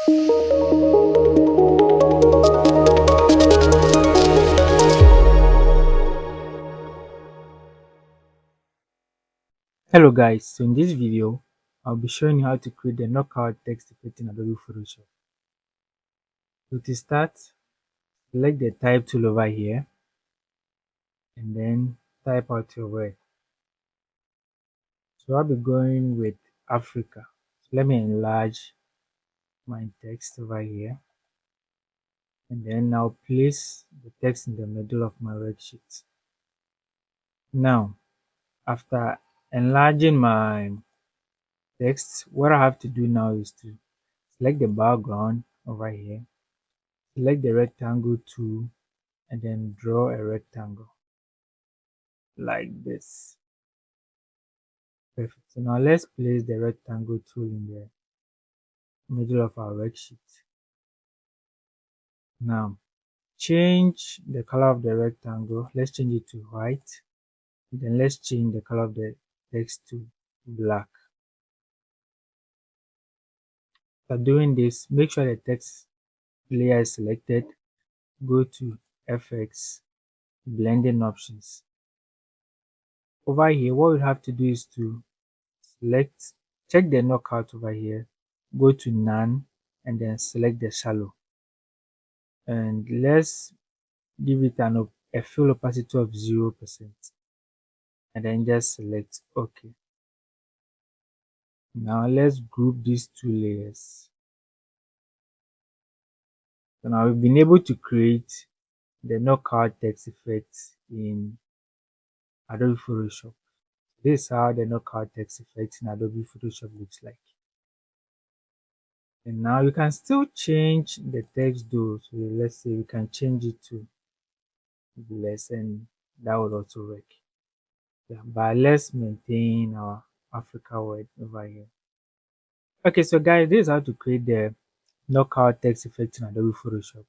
Hello guys, so in this video, I'll be showing you how to create the knockout text effect in Adobe Photoshop. So to start, select the type tool over here and then type out your word. So I'll be going with Africa. So let me enlarge my text over here and then I'll place the text in the middle of my worksheet. Now, after enlarging my text, what I have to do now is to select the background over here, select the rectangle tool and then draw a rectangle like this. Perfect. So now let's place the rectangle tool in the middle of our worksheet. Now change the color of the rectangle. Let's change it to white. Then let's change the color of the text to black. After doing this, make sure the text layer is selected. Go to FX, blending options. Over here, what we have to do is to check the knockout over here, go to none, and then select the shallow. And let's give it a fill opacity of 0%. And then just select OK. Now let's group these two layers. So now we've been able to create the knockout text effect in Adobe Photoshop. This is how the knockout text effect in Adobe Photoshop looks like. And now you can still change the text though. So let's say we can change it to less and that would also work. Yeah, but let's maintain our Africa word over here. Okay, so guys, this is how to create the knockout text effect in Adobe Photoshop.